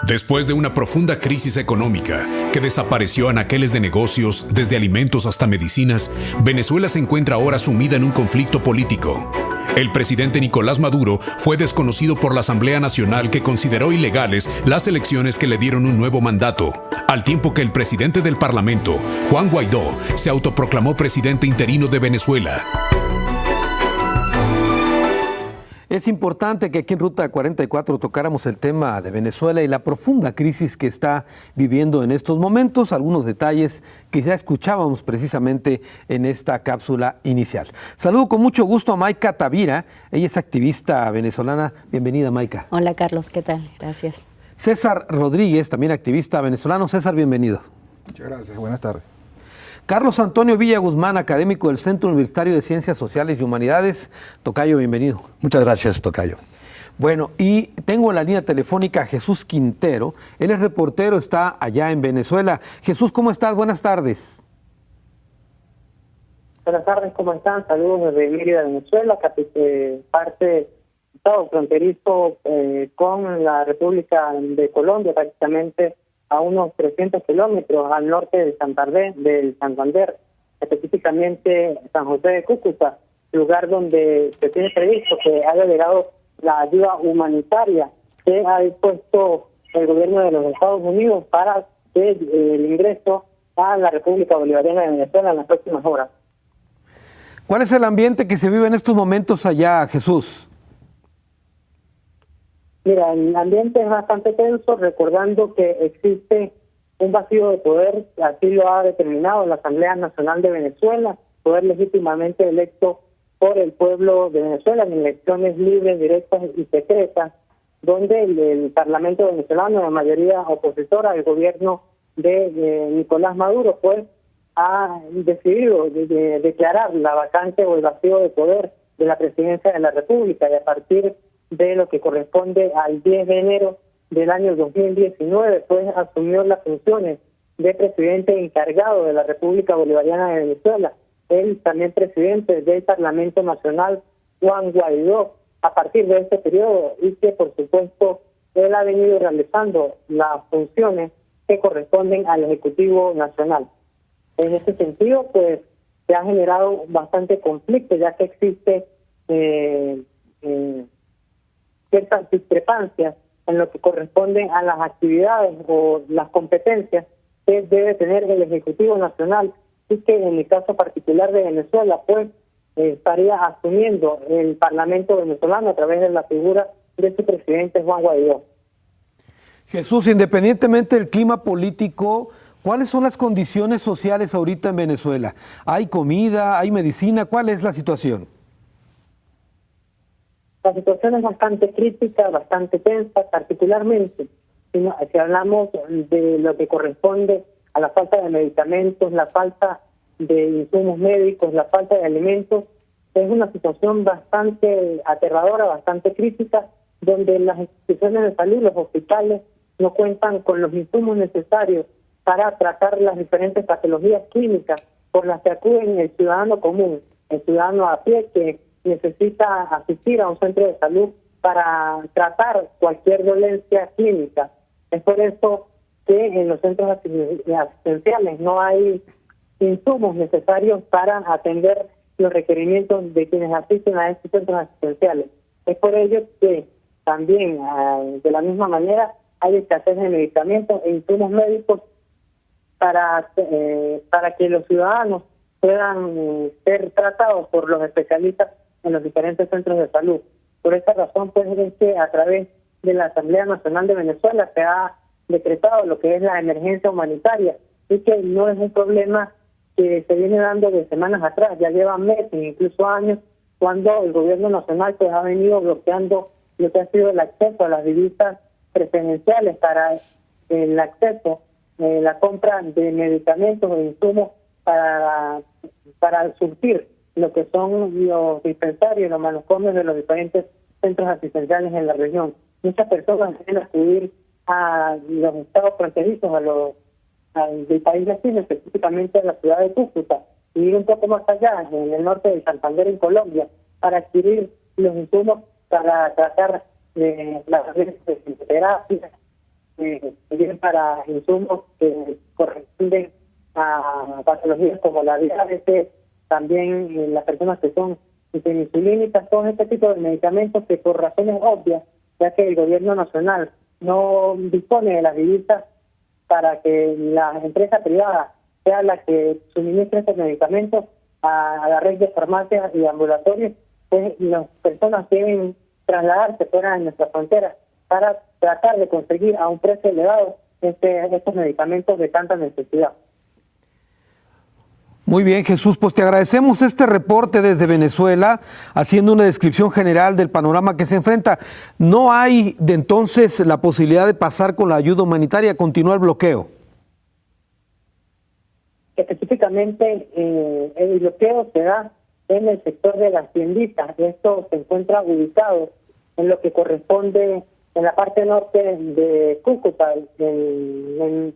Después de una profunda crisis económica que desapareció anaqueles de negocios, desde alimentos hasta medicinas, Venezuela se encuentra ahora sumida en un conflicto político. El presidente Nicolás Maduro fue desconocido por la Asamblea Nacional, que consideró ilegales las elecciones que le dieron un nuevo mandato, al tiempo que el presidente del Parlamento, Juan Guaidó, se autoproclamó presidente interino de Venezuela. Es importante que aquí en Ruta 44 tocáramos el tema de Venezuela y la profunda crisis que está viviendo en estos momentos, algunos detalles que ya escuchábamos precisamente en esta cápsula inicial. Saludo con mucho gusto a Mayca Tavira, ella es activista venezolana. Bienvenida, Mayca. Hola, Carlos, ¿qué tal? Gracias. César Rodríguez, también activista venezolano. César, bienvenido. Muchas gracias, buenas tardes. Carlos Antonio Villa Guzmán, académico del Centro Universitario de Ciencias Sociales y Humanidades. Tocayo, bienvenido. Muchas gracias, Tocayo. Bueno, y tengo en la línea telefónica a Jesús Quintero. Él es reportero, está allá en Venezuela. Jesús, ¿cómo estás? Buenas tardes. Buenas tardes, ¿cómo están? Saludos desde Mérida, Venezuela, parte estado fronterizo con la República de Colombia, prácticamente a unos 300 kilómetros al norte de Santander, específicamente San José de Cúcuta, lugar donde se tiene previsto que haya llegado la ayuda humanitaria que ha dispuesto el gobierno de los Estados Unidos para el ingreso a la República Bolivariana de Venezuela en las próximas horas. ¿Cuál es el ambiente que se vive en estos momentos allá, Jesús? Mira, el ambiente es bastante tenso, recordando que existe un vacío de poder, así lo ha determinado la Asamblea Nacional de Venezuela, poder legítimamente electo por el pueblo de Venezuela en elecciones libres, directas y secretas, donde el Parlamento venezolano, la mayoría opositora al gobierno de Nicolás Maduro, pues ha decidido declarar la vacante o el vacío de poder de la presidencia de la República, y a partir de lo que corresponde al 10 de enero del año 2019, pues asumió las funciones de presidente encargado de la República Bolivariana de Venezuela, él también presidente del Parlamento Nacional, Juan Guaidó, a partir de este periodo, y que por supuesto él ha venido realizando las funciones que corresponden al Ejecutivo Nacional. En este sentido, pues se ha generado bastante conflicto, ya que existe ciertas discrepancias en lo que corresponde a las actividades o las competencias que debe tener el Ejecutivo Nacional, y que en el caso particular de Venezuela, pues estaría asumiendo el Parlamento venezolano a través de la figura de su presidente Juan Guaidó. Jesús, independientemente del clima político, ¿cuáles son las condiciones sociales ahorita en Venezuela? ¿Hay comida, hay medicina? ¿Cuál es la situación? La situación es bastante crítica, bastante tensa, particularmente si hablamos de lo que corresponde a la falta de medicamentos, la falta de insumos médicos, la falta de alimentos. Es una situación bastante aterradora, bastante crítica, donde las instituciones de salud, los hospitales, no cuentan con los insumos necesarios para tratar las diferentes patologías clínicas por las que acuden el ciudadano común, el ciudadano a pie, que necesita asistir a un centro de salud para tratar cualquier dolencia clínica. Es por eso que en los centros asistenciales no hay insumos necesarios para atender los requerimientos de quienes asisten a estos centros asistenciales. Es por ello que también, de la misma manera, hay escasez de medicamentos e insumos médicos para que los ciudadanos puedan ser tratados por los especialistas en los diferentes centros de salud. Por esta razón, pues, es que a través de la Asamblea Nacional de Venezuela se ha decretado lo que es la emergencia humanitaria, y que no es un problema que se viene dando de semanas atrás, ya llevan meses, incluso años, cuando el gobierno nacional pues ha venido bloqueando lo que ha sido el acceso a las divisas preferenciales para el acceso, la compra de medicamentos e insumos para surtir lo que son los dispensarios, los manicomios de los diferentes centros asistenciales en la región. Muchas personas deben acudir a los estados fronterizos, del país vecino, específicamente a la ciudad de Cúcuta, y ir un poco más allá, en el norte de Santander, en Colombia, para adquirir los insumos para tratar las terapias también para insumos que corresponden a patologías como la diabetes, también las personas que son insulínicas, todo este tipo de medicamentos que por razones obvias, ya que el gobierno nacional no dispone de las divisas para que la empresa privada sea la que suministre estos medicamentos a la red de farmacias y ambulatorios, pues las personas deben trasladarse fuera de nuestras fronteras para tratar de conseguir a un precio elevado estos medicamentos de tanta necesidad. Muy bien, Jesús, pues te agradecemos este reporte desde Venezuela, haciendo una descripción general del panorama que se enfrenta. ¿No hay de entonces la posibilidad de pasar con la ayuda humanitaria, continuar el bloqueo? Específicamente, el bloqueo se da en el sector de las tienditas. Esto se encuentra ubicado en lo que corresponde en la parte norte de Cúcuta, en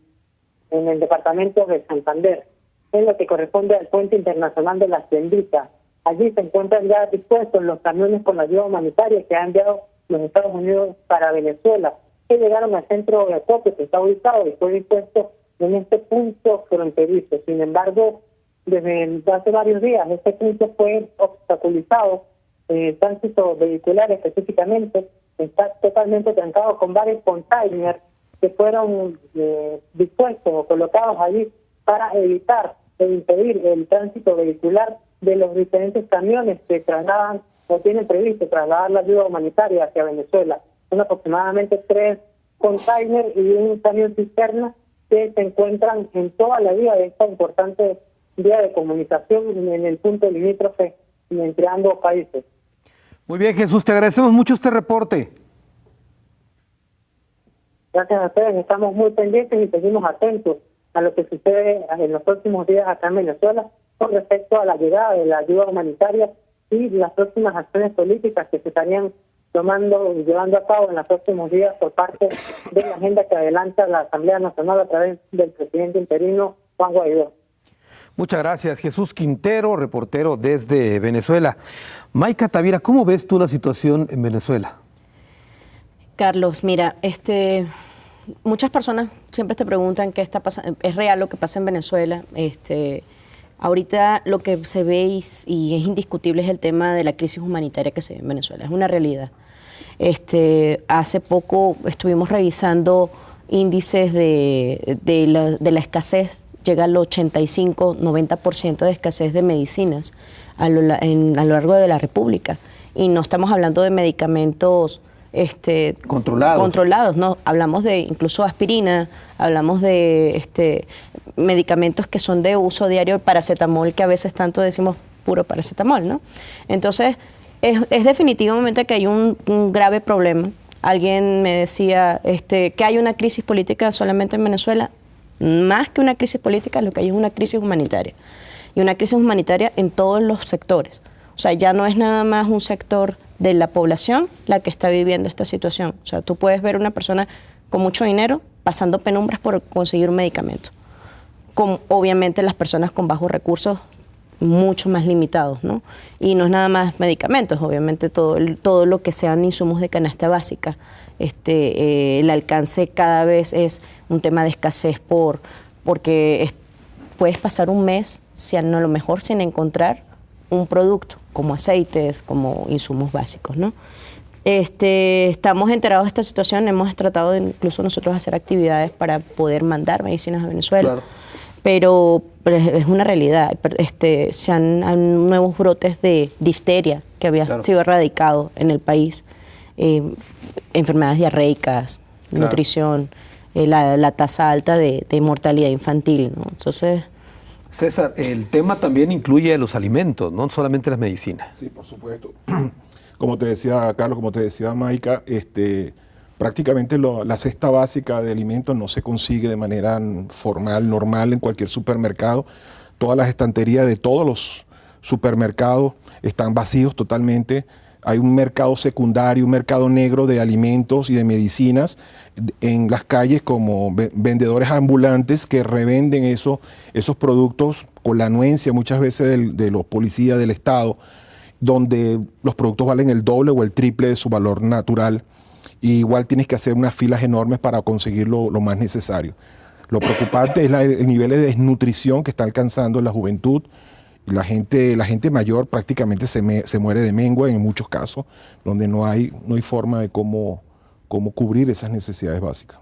el departamento de Santander, en lo que corresponde al puente internacional de las tienditas. Allí se encuentran ya dispuestos los camiones con la ayuda humanitaria que han enviado los Estados Unidos para Venezuela, que llegaron al centro de acopio que está ubicado y fue dispuesto en este punto fronterizo. Sin embargo, desde hace varios días este punto fue obstaculizado. El tránsito vehicular específicamente está totalmente trancado con varios containers que fueron dispuestos o colocados allí para evitar e impedir el tránsito vehicular de los diferentes camiones que trasladan o tienen previsto trasladar la ayuda humanitaria hacia Venezuela. Son aproximadamente 3 containers y un camión cisterna que se encuentran en toda la vía de esta importante vía de comunicación en el punto limítrofe entre ambos países. Muy bien, Jesús, te agradecemos mucho este reporte. Gracias a ustedes, estamos muy pendientes y seguimos atentos a lo que sucede en los próximos días acá en Venezuela con respecto a la llegada de la ayuda humanitaria y las próximas acciones políticas que se estarían tomando y llevando a cabo en los próximos días por parte de la agenda que adelanta la Asamblea Nacional a través del presidente interino Juan Guaidó. Muchas gracias, Jesús Quintero, reportero desde Venezuela. Mayca Tavira, ¿cómo ves tú la situación en Venezuela? Carlos, mira, muchas personas siempre te preguntan qué está pasando, es real lo que pasa en Venezuela. Ahorita lo que se ve y es indiscutible es el tema de la crisis humanitaria que se ve en Venezuela, es una realidad. Hace poco estuvimos revisando índices de la escasez, llega al 85-90% de escasez de medicinas a lo largo de la República. Y no estamos hablando de medicamentos controlados, no, hablamos de incluso aspirina, hablamos de medicamentos que son de uso diario, paracetamol, que a veces tanto decimos puro paracetamol, ¿no? Entonces, es definitivamente que hay un grave problema. Alguien me decía que hay una crisis política solamente en Venezuela. Más que una crisis política, lo que hay es una crisis humanitaria. Y una crisis humanitaria en todos los sectores. O sea, ya no es nada más un sector de la población la que está viviendo esta situación. O sea, tú puedes ver una persona con mucho dinero pasando penumbras por conseguir un medicamento. Obviamente las personas con bajos recursos mucho más limitados, ¿no? Y no es nada más medicamentos, obviamente todo lo que sean insumos de canasta básica. El alcance cada vez es un tema de escasez porque puedes pasar un mes, a lo mejor sin encontrar un producto, como aceites, como insumos básicos, ¿no? Estamos enterados de esta situación, hemos tratado de incluso nosotros hacer actividades para poder mandar medicinas a Venezuela. Claro. Pero es una realidad. Se han nuevos brotes de difteria que había sido erradicado en el país, enfermedades diarreicas, nutrición, la tasa alta de mortalidad infantil, ¿no? Entonces, César, el tema también incluye los alimentos, no solamente las medicinas. Sí, por supuesto. Como te decía Carlos, como te decía Mayca, prácticamente la cesta básica de alimentos no se consigue de manera formal, normal en cualquier supermercado. Todas las estanterías de todos los supermercados están vacíos totalmente. Hay un mercado secundario, un mercado negro de alimentos y de medicinas en las calles, como vendedores ambulantes que revenden esos productos con la anuencia muchas veces de los policías del Estado, donde los productos valen el doble o el triple de su valor natural. y igual tienes que hacer unas filas enormes para conseguir lo más necesario. Lo preocupante es el nivel de desnutrición que está alcanzando la juventud. La gente mayor prácticamente se muere de mengua en muchos casos, donde no hay forma de cómo cubrir esas necesidades básicas.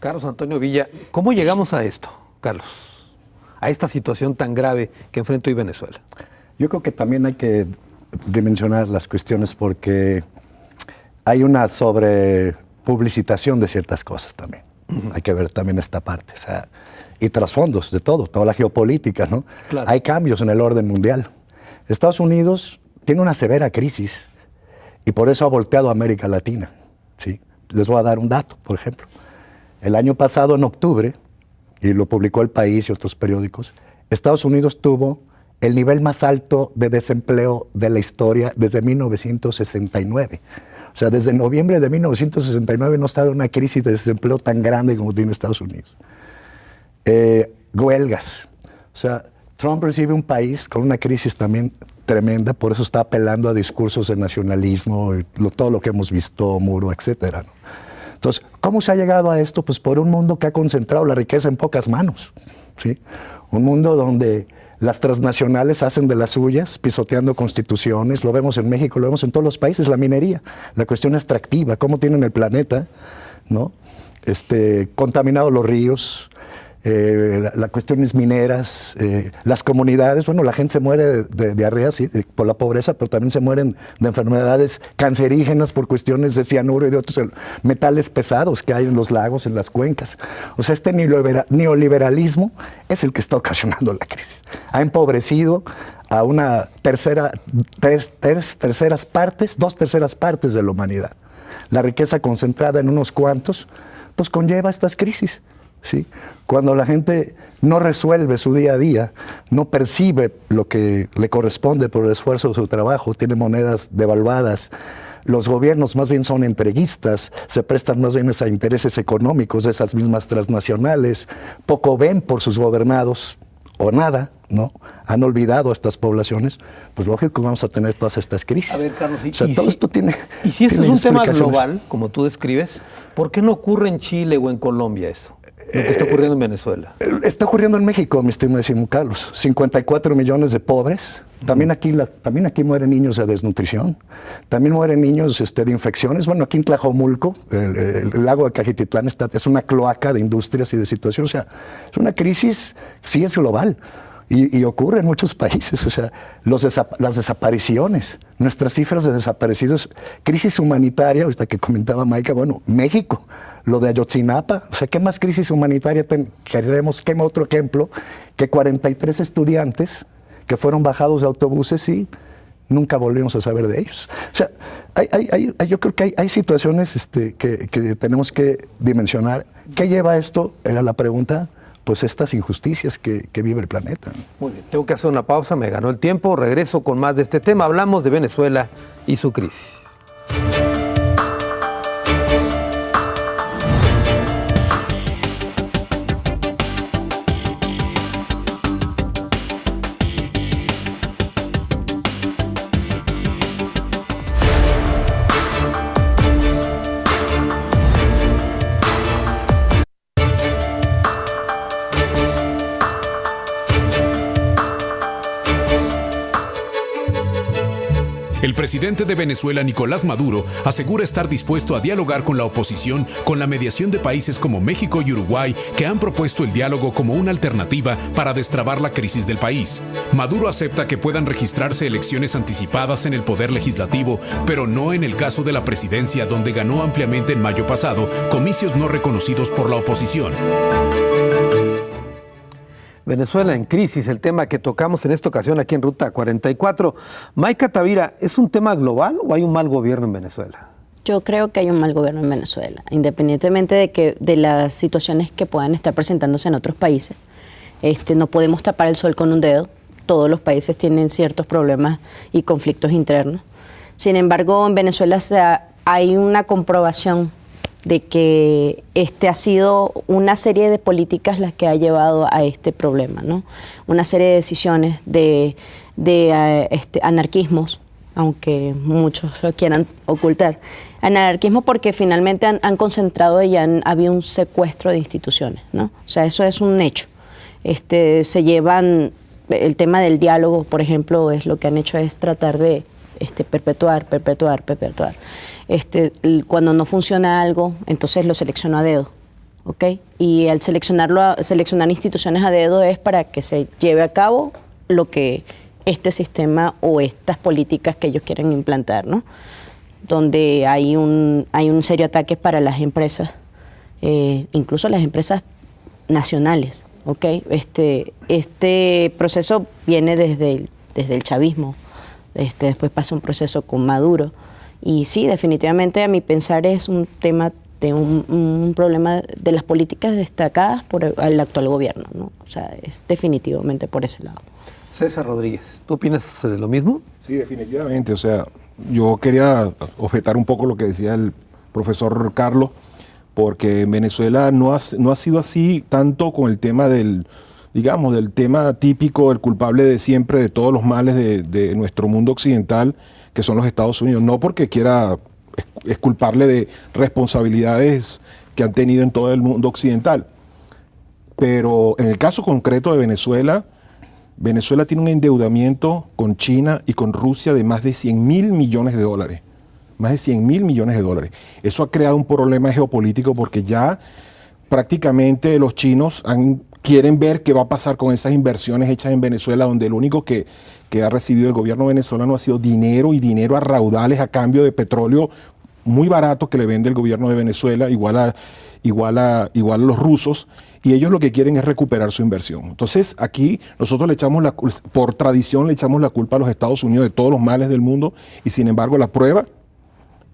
Carlos Antonio Villa, ¿cómo llegamos a esto, Carlos? A esta situación tan grave que enfrenta hoy Venezuela. Yo creo que también hay que dimensionar las cuestiones porque hay una sobrepublicitación de ciertas cosas también. Hay que ver también esta parte, o sea, y trasfondos de toda la geopolítica, ¿no? Claro. Hay cambios en el orden mundial. Estados Unidos tiene una severa crisis y por eso ha volteado a América Latina, ¿sí? Les voy a dar un dato, por ejemplo. El año pasado, en octubre, y lo publicó El País y otros periódicos, Estados Unidos tuvo el nivel más alto de desempleo de la historia desde 1969. O sea, desde noviembre de 1969 no estaba una crisis de desempleo tan grande como tiene Estados Unidos. Huelgas. O sea, Trump recibe un país con una crisis también tremenda, por eso está apelando a discursos de nacionalismo, todo lo que hemos visto, muro, etcétera, ¿no? Entonces, ¿cómo se ha llegado a esto? Pues por un mundo que ha concentrado la riqueza en pocas manos, ¿sí? Un mundo donde las transnacionales hacen de las suyas, pisoteando constituciones, lo vemos en México, lo vemos en todos los países, la minería, la cuestión extractiva, cómo tienen el planeta, ¿no? Contaminados los ríos, las cuestiones mineras, las comunidades, bueno, la gente se muere de diarrea, sí, por la pobreza, pero también se mueren de enfermedades cancerígenas por cuestiones de cianuro y de otros metales pesados que hay en los lagos, en las cuencas. O sea, este neoliberalismo es el que está ocasionando la crisis. Ha empobrecido a una dos terceras partes de la humanidad. La riqueza concentrada en unos cuantos, pues conlleva estas crisis, ¿sí? Cuando la gente no resuelve su día a día, no percibe lo que le corresponde por el esfuerzo de su trabajo, tiene monedas devaluadas, los gobiernos más bien son entreguistas, se prestan más bien a intereses económicos de esas mismas transnacionales, poco ven por sus gobernados o nada, ¿no? Han olvidado a estas poblaciones, pues lógico que vamos a tener todas estas crisis. A ver, Carlos, o sea, todo esto tiene. Y si eso es un tema explicaciones global, como tú describes, ¿por qué no ocurre en Chile o en Colombia eso? Lo que está ocurriendo en Venezuela. Está ocurriendo en México, mi estimado Carlos. 54 millones de pobres. También aquí mueren niños de desnutrición. También mueren niños de infecciones. Bueno, aquí en Tlajomulco, el lago de Cajititlán es una cloaca de industrias y de situaciones. O sea, es una crisis, sí es global. Y ocurre en muchos países, o sea, las desapariciones, nuestras cifras de desaparecidos, crisis humanitaria, ahorita que comentaba Maica, bueno, México, lo de Ayotzinapa, o sea, ¿qué más crisis humanitaria queremos? ¿Qué otro ejemplo? Que 43 estudiantes que fueron bajados de autobuses y nunca volvimos a saber de ellos. O sea, yo creo que hay situaciones que tenemos que dimensionar. ¿Qué lleva a esto? Era la pregunta. Pues estas injusticias que vive el planeta. Muy bien, tengo que hacer una pausa, me ganó el tiempo, regreso con más de este tema. Hablamos de Venezuela y su crisis. El presidente de Venezuela, Nicolás Maduro, asegura estar dispuesto a dialogar con la oposición con la mediación de países como México y Uruguay, que han propuesto el diálogo como una alternativa para destrabar la crisis del país. Maduro acepta que puedan registrarse elecciones anticipadas en el poder legislativo, pero no en el caso de la presidencia, donde ganó ampliamente en mayo pasado comicios no reconocidos por la oposición. Venezuela en crisis, el tema que tocamos en esta ocasión aquí en Ruta 44. Maica Tavira, ¿es un tema global o hay un mal gobierno en Venezuela? Yo creo que hay un mal gobierno en Venezuela, independientemente de las situaciones que puedan estar presentándose en otros países. No podemos tapar el sol con un dedo. Todos los países tienen ciertos problemas y conflictos internos. Sin embargo, en Venezuela hay una comprobación de que ha sido una serie de políticas las que ha llevado a este problema, ¿no? Una serie de decisiones de anarquismos, aunque muchos lo quieran ocultar. Anarquismo porque finalmente han concentrado y había un secuestro de instituciones, ¿no? O sea, eso es un hecho. Se llevan, el tema del diálogo, por ejemplo, es lo que han hecho es tratar de perpetuar. Cuando no funciona algo, entonces lo selecciono a dedo. ¿Ok? Y al seleccionar instituciones a dedo es para que se lleve a cabo lo que este sistema o estas políticas que ellos quieren implantar, ¿no? Donde hay un serio ataque para las empresas, incluso las empresas nacionales, ¿ok? Este proceso viene desde el chavismo, después pasa un proceso con Maduro, y sí, definitivamente a mi pensar es un tema de un problema de las políticas destacadas por el actual gobierno, ¿no? O sea, es definitivamente por ese lado. César Rodríguez, ¿tú opinas lo mismo? Sí, definitivamente. O sea, yo quería objetar un poco lo que decía el profesor Carlos, porque en Venezuela no ha sido así tanto con el tema del tema típico, el culpable de siempre de todos los males de nuestro mundo occidental, que son los Estados Unidos. No porque quiera exculparle de responsabilidades que han tenido en todo el mundo occidental. Pero en el caso concreto de Venezuela, Venezuela tiene un endeudamiento con China y con Rusia de más de 100.000 millones de dólares. Más de 100.000 millones de dólares. Eso ha creado un problema geopolítico porque ya prácticamente los chinos quieren ver qué va a pasar con esas inversiones hechas en Venezuela, donde lo único que ha recibido el gobierno venezolano ha sido dinero y dinero a raudales a cambio de petróleo muy barato que le vende el gobierno de Venezuela, igual a los rusos, y ellos lo que quieren es recuperar su inversión. Entonces aquí nosotros por tradición le echamos la culpa a los Estados Unidos de todos los males del mundo, y sin embargo la prueba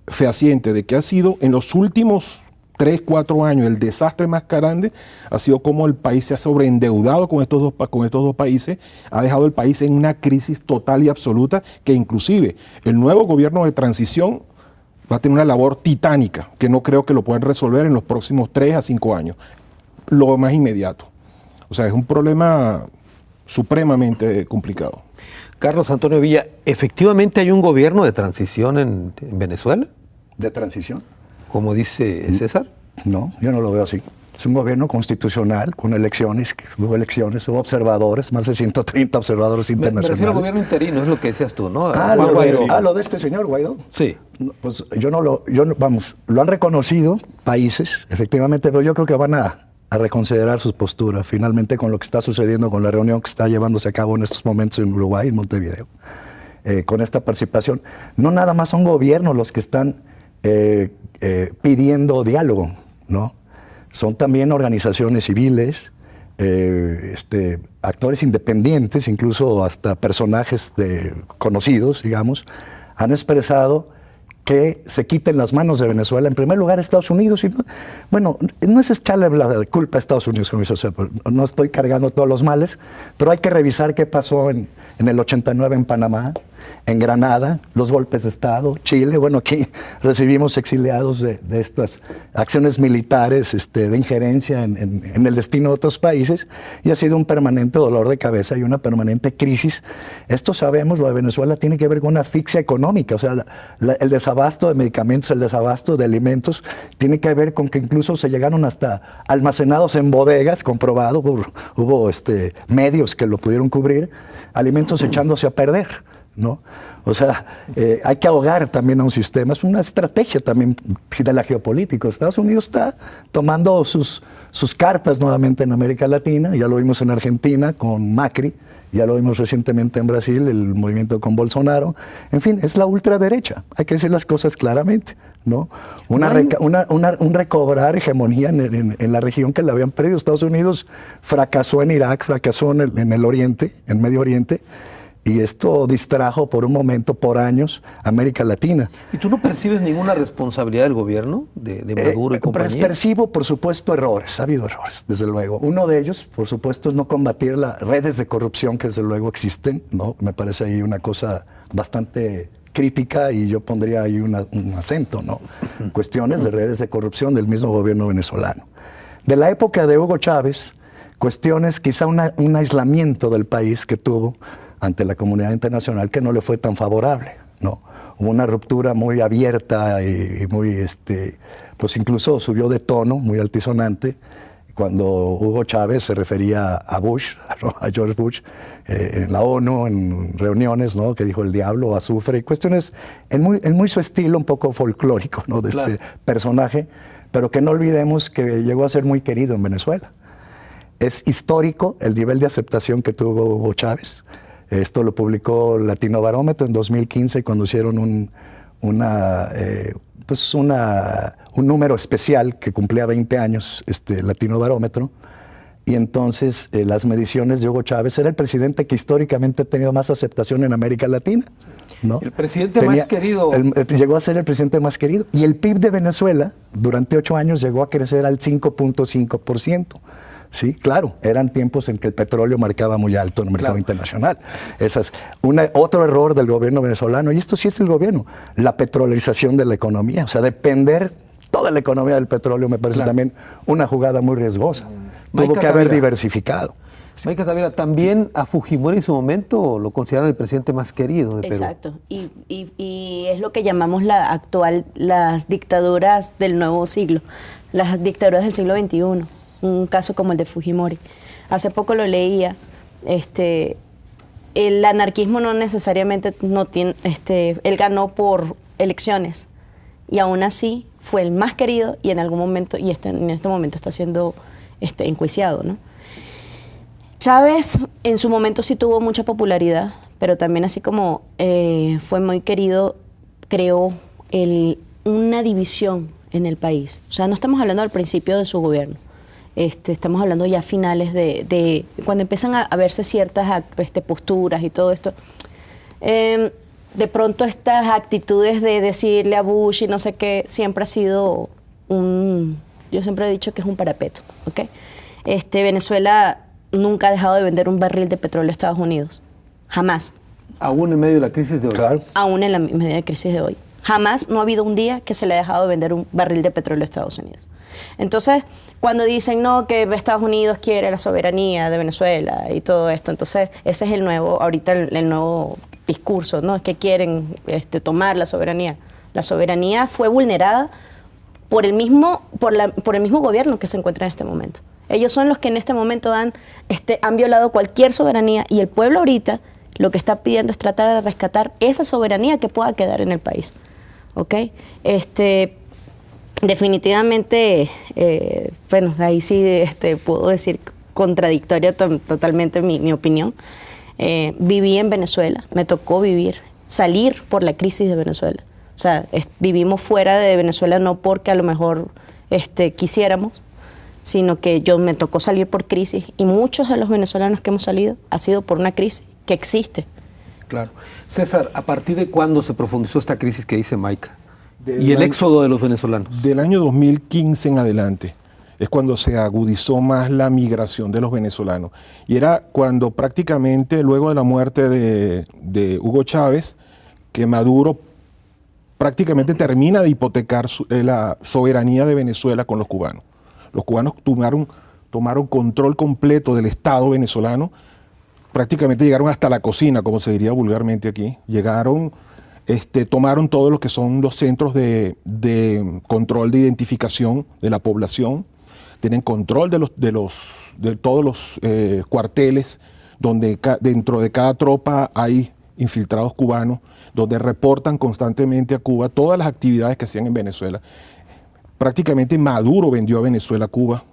fehaciente de que ha sido en los últimos 3, 4 años el desastre más grande ha sido como el país se ha sobreendeudado con estos dos países, ha dejado el país en una crisis total y absoluta que inclusive el nuevo gobierno de transición va a tener una labor titánica que no creo que lo puedan resolver en los próximos 3 a 5 años, lo más inmediato. O sea, es un problema supremamente complicado. Carlos Antonio Villa, ¿efectivamente hay un gobierno de transición en Venezuela? ¿De transición? Como dice César. No, yo no lo veo así. Es un gobierno constitucional con elecciones, hubo observadores, más de 130 observadores internacionales. Me refiero al gobierno interino, es lo que decías tú, ¿no? Lo de este señor Guaidó. Sí. Pues lo han reconocido países, efectivamente, pero yo creo que van a reconsiderar sus posturas, finalmente con lo que está sucediendo con la reunión que está llevándose a cabo en estos momentos en Uruguay, en Montevideo, con esta participación. No nada más son gobiernos los que están pidiendo diálogo, ¿no? Son también organizaciones civiles, actores independientes, incluso hasta personajes conocidos, digamos, han expresado que se quiten las manos de Venezuela, en primer lugar Estados Unidos. Bueno, no es echarle la culpa a Estados Unidos, como dice, no estoy cargando todos los males, pero hay que revisar qué pasó en el 89 en Panamá, en Granada, los golpes de Estado, Chile. Bueno, aquí recibimos exiliados de estas acciones militares de injerencia en el destino de otros países, y ha sido un permanente dolor de cabeza y una permanente crisis. Esto sabemos, lo de Venezuela tiene que ver con una asfixia económica, o sea, el desabasto de medicamentos, el desabasto de alimentos, tiene que ver con que incluso se llegaron hasta almacenados en bodegas, comprobado, hubo medios que lo pudieron cubrir, alimentos echándose a perder, ¿no? O sea, hay que ahogar también a un sistema. Es una estrategia también de la geopolítica. Estados Unidos está tomando sus cartas nuevamente en América Latina. Ya lo vimos en Argentina con Macri, ya lo vimos recientemente en Brasil, el movimiento con Bolsonaro. En fin, es la ultraderecha. Hay que decir las cosas claramente, ¿no? Un recobrar hegemonía en la región que la habían perdido. Estados Unidos fracasó en Irak, fracasó en el Oriente, en Medio Oriente, y esto distrajo por un momento, por años, América Latina. ¿Y tú no percibes ninguna responsabilidad del gobierno, de Maduro y compañía? Percibo, por supuesto, errores. Ha habido errores, desde luego. Uno de ellos, por supuesto, es no combatir las redes de corrupción que desde luego existen, ¿no? Me parece ahí una cosa bastante crítica, y yo pondría ahí un acento, ¿no? Cuestiones de redes de corrupción del mismo gobierno venezolano. De la época de Hugo Chávez, cuestiones, quizá un aislamiento del país que tuvo ante la comunidad internacional que no le fue tan favorable, ¿no? Hubo una ruptura muy abierta y muy, pues incluso subió de tono, muy altisonante, cuando Hugo Chávez se refería a Bush, a George Bush, en la ONU, en reuniones, ¿no? Que dijo el diablo, azufre, y cuestiones en muy su estilo, un poco folclórico, ¿no? De este personaje, pero que no olvidemos que llegó a ser muy querido en Venezuela. Es histórico el nivel de aceptación que tuvo Hugo Chávez. Esto lo publicó Latino Barómetro en 2015 cuando hicieron un número especial que cumplía 20 años, Latino Barómetro. Y entonces las mediciones de Hugo Chávez era el presidente que históricamente ha tenido más aceptación en América Latina, ¿no? El presidente más querido. Llegó a ser el presidente más querido. Y el PIB de Venezuela durante 8 años llegó a crecer al 5.5%. Sí, claro, eran tiempos en que el petróleo marcaba muy alto en el mercado internacional. Otro error del gobierno venezolano, y esto sí es el gobierno, la petrolerización de la economía. O sea, depender toda la economía del petróleo me parece también una jugada muy riesgosa. Tuvo que haber diversificado. Maica Tavera, también a Fujimori en su momento lo consideraron el presidente más querido de Perú. Exacto, y es lo que llamamos las dictaduras del nuevo siglo, las dictaduras del siglo XXI. Un caso como el de Fujimori. Hace poco lo leía. El anarquismo no necesariamente tiene. Él ganó por elecciones y aún así fue el más querido y en algún momento en este momento está siendo enjuiciado, ¿no? Chávez en su momento sí tuvo mucha popularidad, pero también así como fue muy querido, creó una división en el país. O sea, no estamos hablando al principio de su gobierno. Estamos hablando ya a finales de cuando empiezan a verse ciertas posturas y todo esto. De pronto estas actitudes de decirle a Bush y no sé qué, siempre ha sido yo siempre he dicho que es un parapeto, ¿ok? Venezuela nunca ha dejado de vender un barril de petróleo a Estados Unidos. Jamás. Aún en medio de la crisis de hoy. Claro. Aún en la media crisis de hoy. Jamás no ha habido un día que se le ha dejado de vender un barril de petróleo a Estados Unidos. Entonces, cuando dicen no, que Estados Unidos quiere la soberanía de Venezuela y todo esto, entonces ese es el nuevo, ahorita el nuevo discurso, ¿no? Es que quieren tomar la soberanía. La soberanía fue vulnerada por el mismo gobierno que se encuentra en este momento. Ellos son los que en este momento han violado cualquier soberanía y el pueblo ahorita lo que está pidiendo es tratar de rescatar esa soberanía que pueda quedar en el país. ¿Ok? Definitivamente, bueno, ahí sí puedo decir contradictoria totalmente mi opinión. Viví en Venezuela, me tocó salir por la crisis de Venezuela. O sea, vivimos fuera de Venezuela no porque a lo mejor quisiéramos, sino que me tocó salir por crisis y muchos de los venezolanos que hemos salido ha sido por una crisis que existe. Claro. César, ¿a partir de cuándo se profundizó esta crisis que dice Maica? Y el éxodo de los venezolanos. Del año 2015 en adelante es cuando se agudizó más la migración de los venezolanos. Y era cuando prácticamente luego de la muerte de Hugo Chávez, que Maduro prácticamente termina de hipotecar la soberanía de Venezuela con los cubanos. Los cubanos tomaron control completo del Estado venezolano, prácticamente llegaron hasta la cocina, como se diría vulgarmente aquí. Tomaron todos lo que son los centros de control de identificación de la población, tienen control de todos los cuarteles donde dentro de cada tropa hay infiltrados cubanos, donde reportan constantemente a Cuba todas las actividades que hacían en Venezuela. Prácticamente Maduro vendió a Venezuela a Cuba,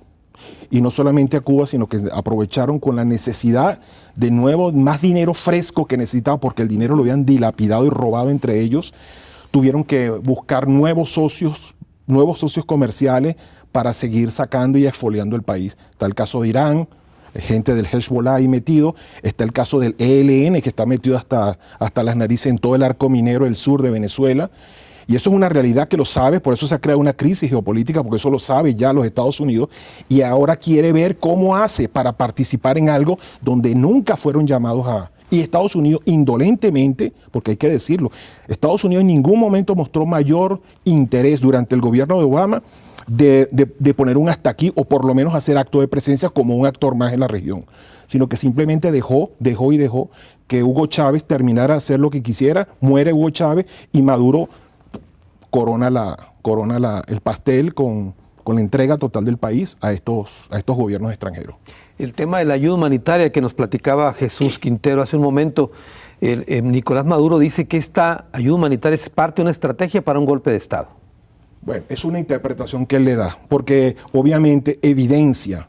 y no solamente a Cuba, sino que aprovecharon con la necesidad de nuevo, más dinero fresco que necesitaban, porque el dinero lo habían dilapidado y robado entre ellos. Tuvieron que buscar nuevos socios comerciales para seguir sacando y exfoliando el país. Está el caso de Irán, gente del Hezbollah ahí metido, está el caso del ELN, que está metido hasta las narices en todo el arco minero del sur de Venezuela. Y eso es una realidad que lo sabe, por eso se ha creado una crisis geopolítica, porque eso lo sabe ya los Estados Unidos, y ahora quiere ver cómo hace para participar en algo donde nunca fueron llamados Y Estados Unidos, indolentemente, porque hay que decirlo, Estados Unidos en ningún momento mostró mayor interés durante el gobierno de Obama de poner un hasta aquí, o por lo menos hacer acto de presencia como un actor más en la región, sino que simplemente dejó que Hugo Chávez terminara de hacer lo que quisiera, muere Hugo Chávez y Maduro corona el pastel con la entrega total del país a estos gobiernos extranjeros. El tema de la ayuda humanitaria que nos platicaba Jesús Quintero hace un momento, Nicolás Maduro dice que esta ayuda humanitaria es parte de una estrategia para un golpe de Estado. Bueno, es una interpretación que él le da, porque obviamente evidencia,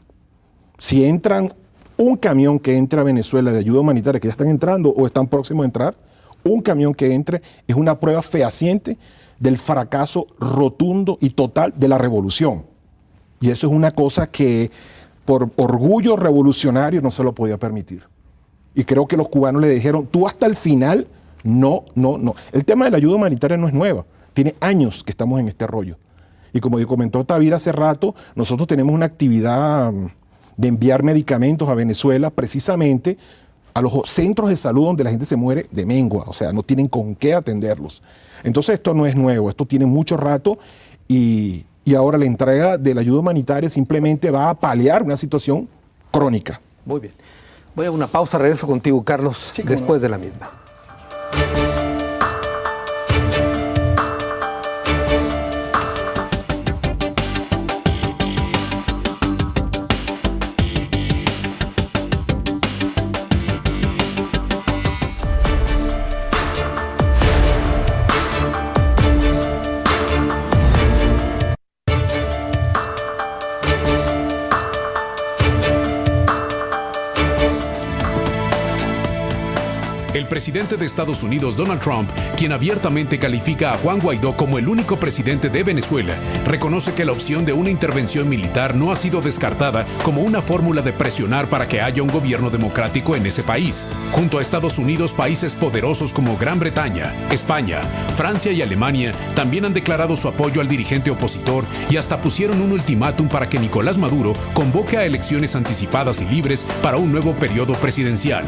si entran un camión que entra a Venezuela de ayuda humanitaria, que ya están entrando o están próximos a entrar, un camión que entre es una prueba fehaciente del fracaso rotundo y total de la revolución. Y eso es una cosa que por orgullo revolucionario no se lo podía permitir. Y creo que los cubanos le dijeron, tú hasta el final, no. El tema de la ayuda humanitaria no es nueva. Tiene años que estamos en este rollo. Y como comentó Tavira hace rato, nosotros tenemos una actividad de enviar medicamentos a Venezuela precisamente a los centros de salud donde la gente se muere de mengua, o sea, no tienen con qué atenderlos. Entonces esto no es nuevo, esto tiene mucho rato y ahora la entrega de la ayuda humanitaria simplemente va a paliar una situación crónica. Muy bien. Voy a una pausa, regreso contigo, Carlos, después de la misma. El presidente de Estados Unidos, Donald Trump, quien abiertamente califica a Juan Guaidó como el único presidente de Venezuela, reconoce que la opción de una intervención militar no ha sido descartada como una fórmula de presionar para que haya un gobierno democrático en ese país. Junto a Estados Unidos, países poderosos como Gran Bretaña, España, Francia y Alemania también han declarado su apoyo al dirigente opositor y hasta pusieron un ultimátum para que Nicolás Maduro convoque a elecciones anticipadas y libres para un nuevo periodo presidencial.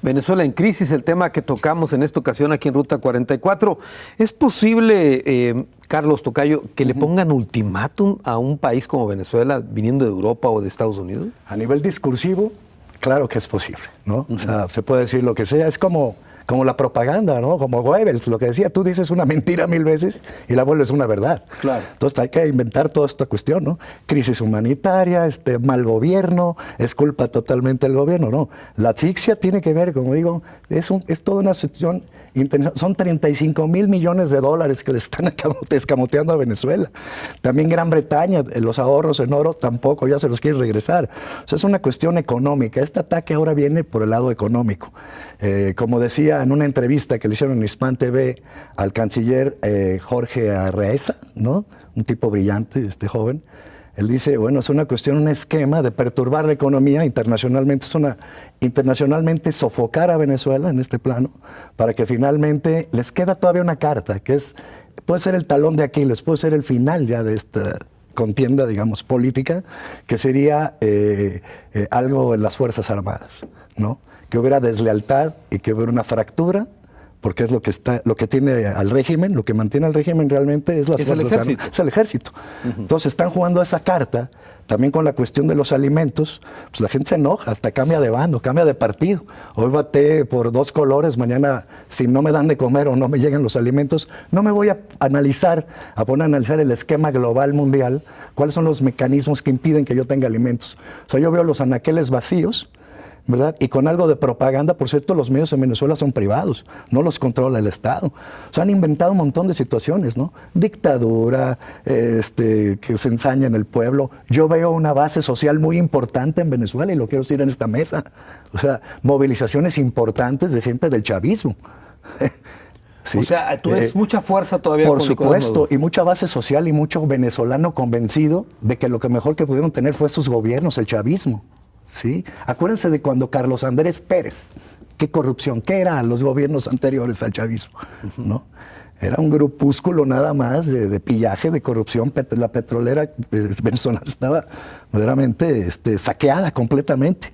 Venezuela en crisis, el tema que tocamos en esta ocasión aquí en Ruta 44. ¿Es posible, Carlos Tocayo, que le pongan ultimátum a un país como Venezuela viniendo de Europa o de Estados Unidos? A nivel discursivo, claro que es posible, ¿no? O sea, se puede decir lo que sea, es como la propaganda, ¿no? Como Goebbels, lo que decía, tú dices una mentira 1000 veces y la vuelves una verdad. Claro. Entonces hay que inventar toda esta cuestión, ¿no? Crisis humanitaria, mal gobierno, es culpa totalmente del gobierno, ¿no? La asfixia tiene que ver, como digo, es toda una situación, son 35 mil millones de dólares que le están escamoteando a Venezuela. También Gran Bretaña, los ahorros en oro tampoco ya se los quieren regresar. O sea, es una cuestión económica. Este ataque ahora viene por el lado económico. Como decía en una entrevista que le hicieron en Hispan TV al canciller Jorge Arreza, ¿no? Un tipo brillante, joven. Él dice, bueno, es una cuestión, un esquema de perturbar la economía internacionalmente, internacionalmente sofocar a Venezuela en este plano, para que finalmente les queda todavía una carta, que puede ser el talón de Aquiles, puede ser el final ya de esta contienda, digamos, política, que sería algo en las Fuerzas Armadas, ¿no? Que hubiera deslealtad y que hubiera una fractura, porque es lo que tiene al régimen, lo que mantiene al régimen realmente es el ejército. Entonces están jugando esa carta, también con la cuestión de los alimentos, pues la gente se enoja, hasta cambia de bando, cambia de partido. Hoy voté por 2 colores, mañana si no me dan de comer o no me llegan los alimentos, no me voy a poner a analizar el esquema global mundial, cuáles son los mecanismos que impiden que yo tenga alimentos. O sea, yo veo los anaqueles vacíos, ¿verdad? Y con algo de propaganda, por cierto, los medios en Venezuela son privados, no los controla el Estado. O sea, han inventado un montón de situaciones, ¿no? Dictadura, que se ensaña en el pueblo. Yo veo una base social muy importante en Venezuela y lo quiero decir en esta mesa. O sea, movilizaciones importantes de gente del chavismo. Sí. O sea, tú ves mucha fuerza todavía. Por supuesto, y mucha base social y mucho venezolano convencido de que lo que mejor que pudieron tener fue sus gobiernos, el chavismo. ¿Sí? Acuérdense de cuando Carlos Andrés Pérez, qué corrupción, qué eran los gobiernos anteriores al chavismo, ¿no? Era un grupúsculo nada más de pillaje, de corrupción. La petrolera venezolana estaba verdaderamente saqueada completamente.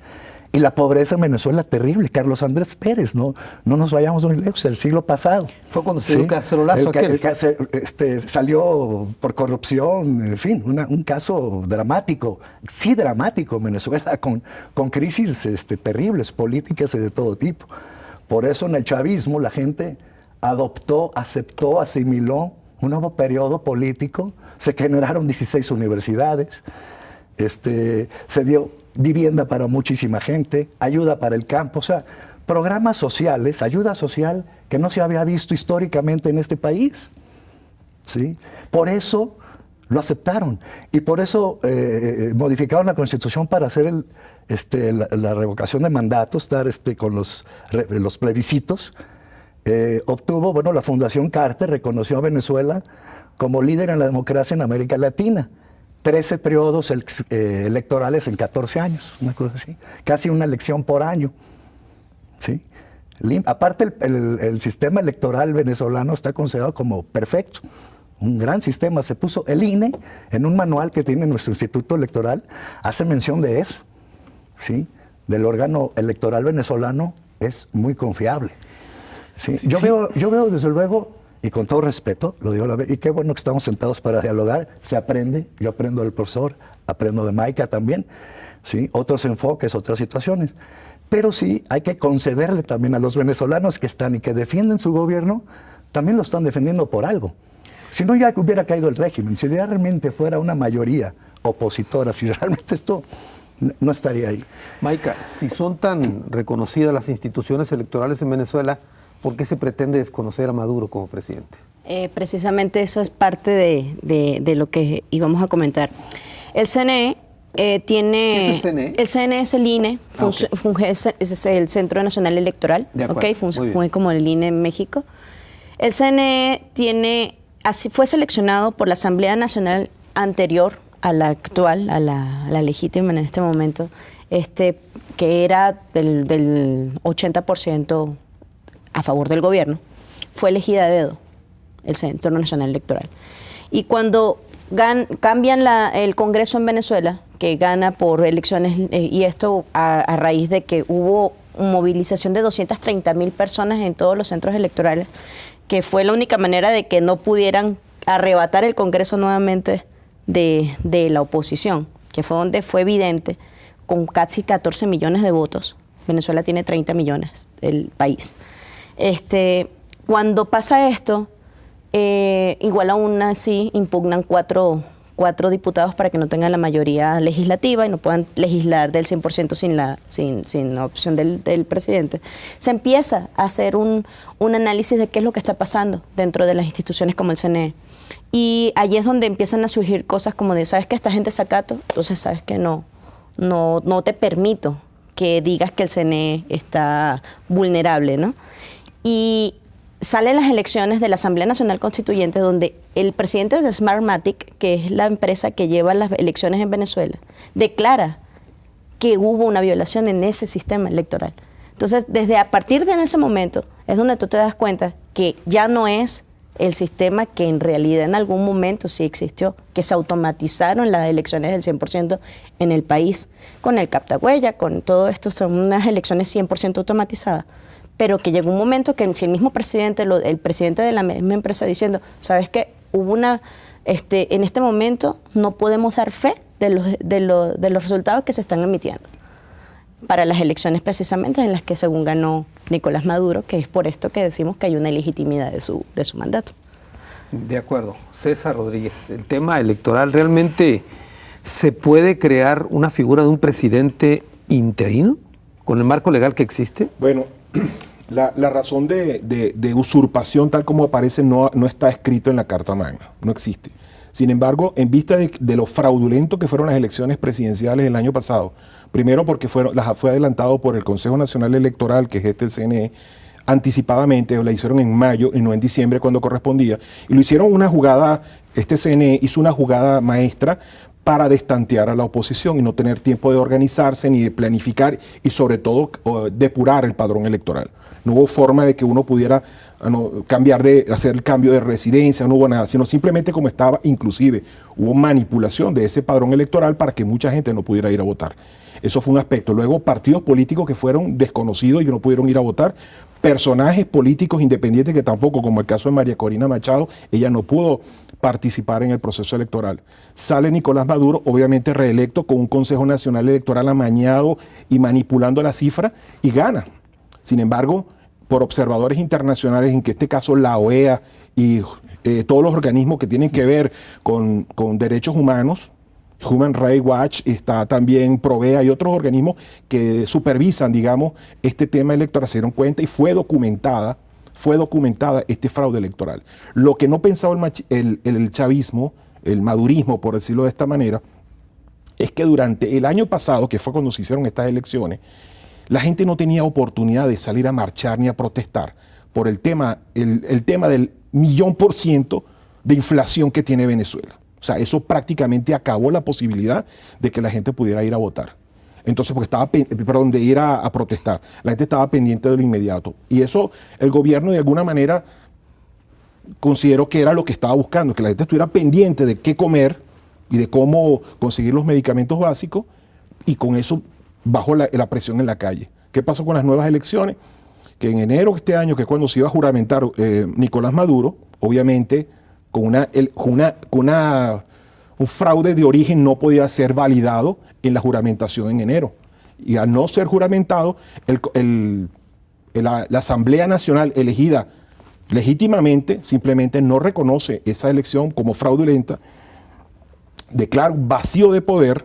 Y la pobreza en Venezuela terrible. Carlos Andrés Pérez, no nos vayamos muy lejos, el siglo pasado. Fue cuando se dio el cacerolazo aquel. Salió por corrupción, en fin, un caso dramático, sí dramático en Venezuela, con crisis terribles, políticas y de todo tipo. Por eso en el chavismo la gente adoptó, aceptó, asimiló un nuevo periodo político, se generaron 16 universidades, se dio vivienda para muchísima gente, ayuda para el campo, o sea, programas sociales, ayuda social que no se había visto históricamente en este país, ¿sí? Por eso lo aceptaron y por eso modificaron la Constitución para hacer la revocación de mandatos, estar con los plebiscitos. Obtuvo, bueno, la Fundación Carter reconoció a Venezuela como líder en la democracia en América Latina. 13 periodos electorales en 14 años, una cosa así, casi una elección por año, ¿sí? Aparte el sistema electoral venezolano está considerado como perfecto, un gran sistema. Se puso el INE en un manual que tiene nuestro Instituto Electoral, hace mención de eso, ¿sí? Del órgano electoral venezolano es muy confiable. ¿Sí? Sí, yo veo desde luego, y con todo respeto, lo digo a la vez, y qué bueno que estamos sentados para dialogar, se aprende, yo aprendo del profesor, aprendo de Maica también, ¿sí? Otros enfoques, otras situaciones. Pero sí, hay que concederle también a los venezolanos que están y que defienden su gobierno, también lo están defendiendo por algo. Si no, ya hubiera caído el régimen, si ya realmente fuera una mayoría opositora, si realmente esto no estaría ahí. Maica, si son tan reconocidas las instituciones electorales en Venezuela, ¿por qué se pretende desconocer a Maduro como presidente? Precisamente eso es parte de lo que íbamos a comentar. El CNE tiene... ¿Qué es el CNE? El CNE es el INE, es el Centro Nacional Electoral, funge como el INE en México. El CNE fue seleccionado por la Asamblea Nacional anterior a la actual, a la legítima en este momento, que era del 80% a favor del gobierno, fue elegida a dedo el Centro Nacional Electoral. Y cuando cambian el Congreso en Venezuela, que gana por elecciones, y esto a raíz de que hubo movilización de 230.000 personas en todos los centros electorales, que fue la única manera de que no pudieran arrebatar el Congreso nuevamente de la oposición, que fue donde fue evidente, con casi 14 millones de votos. Venezuela tiene 30 millones, el país. Cuando pasa esto, igual aún así impugnan cuatro diputados para que no tengan la mayoría legislativa y no puedan legislar del 100% sin la opción del presidente. Se empieza a hacer un análisis de qué es lo que está pasando dentro de las instituciones como el CNE. Y allí es donde empiezan a surgir cosas como de, ¿sabes que esta gente es sacato? Entonces sabes que no te permito que digas que el CNE está vulnerable, ¿no? Y salen las elecciones de la Asamblea Nacional Constituyente, donde el presidente de Smartmatic, que es la empresa que lleva las elecciones en Venezuela, declara que hubo una violación en ese sistema electoral. Entonces, a partir de ese momento, es donde tú te das cuenta que ya no es el sistema que en realidad en algún momento sí existió, que se automatizaron las elecciones del 100% en el país, con el captahuella, con todo esto, son unas elecciones 100% automatizadas. Pero que llegó un momento que si el mismo presidente, el presidente de la misma empresa diciendo, ¿sabes qué? Hubo en este momento no podemos dar fe de los resultados que se están emitiendo para las elecciones precisamente en las que según ganó Nicolás Maduro, que es por esto que decimos que hay una ilegitimidad de su mandato. De acuerdo. César Rodríguez, el tema electoral, ¿realmente se puede crear una figura de un presidente interino con el marco legal que existe? Bueno, la razón de usurpación tal como aparece no está escrito en la Carta Magna, no existe. Sin embargo, en vista de lo fraudulento que fueron las elecciones presidenciales del año pasado, primero porque fue adelantado por el Consejo Nacional Electoral, que es el CNE, anticipadamente, o la hicieron en mayo y no en diciembre cuando correspondía, y lo hicieron una jugada, este CNE hizo una jugada maestra para destantear a la oposición y no tener tiempo de organizarse ni de planificar y sobre todo depurar el padrón electoral. No hubo forma de que uno pudiera hacer el cambio de residencia, no hubo nada, sino simplemente como estaba, inclusive hubo manipulación de ese padrón electoral para que mucha gente no pudiera ir a votar. Eso fue un aspecto. Luego, partidos políticos que fueron desconocidos y que no pudieron ir a votar, personajes políticos independientes que tampoco, como el caso de María Corina Machado, ella no pudo participar en el proceso electoral. Sale Nicolás Maduro, obviamente reelecto, con un Consejo Nacional Electoral amañado y manipulando la cifra, y gana. Sin embargo, por observadores internacionales, en que este caso la OEA y todos los organismos que tienen que ver con derechos humanos, Human Rights Watch, está también Provea y otros organismos que supervisan, digamos, este tema electoral, se dieron cuenta y fue documentada este fraude electoral. Lo que no pensaba el chavismo, el madurismo, por decirlo de esta manera, es que durante el año pasado, que fue cuando se hicieron estas elecciones, la gente no tenía oportunidad de salir a marchar ni a protestar por el tema del 1.000.000% de inflación que tiene Venezuela. O sea, eso prácticamente acabó la posibilidad de que la gente pudiera ir a votar. Entonces, de ir a protestar. La gente estaba pendiente de lo inmediato. Y eso el gobierno de alguna manera consideró que era lo que estaba buscando, que la gente estuviera pendiente de qué comer y de cómo conseguir los medicamentos básicos, y con eso bajó la presión en la calle. ¿Qué pasó con las nuevas elecciones? Que en enero de este año, que es cuando se iba a juramentar Nicolás Maduro, obviamente con un fraude de origen no podía ser validado en la juramentación en enero. Y al no ser juramentado, la Asamblea Nacional elegida legítimamente simplemente no reconoce esa elección como fraudulenta, declara un vacío de poder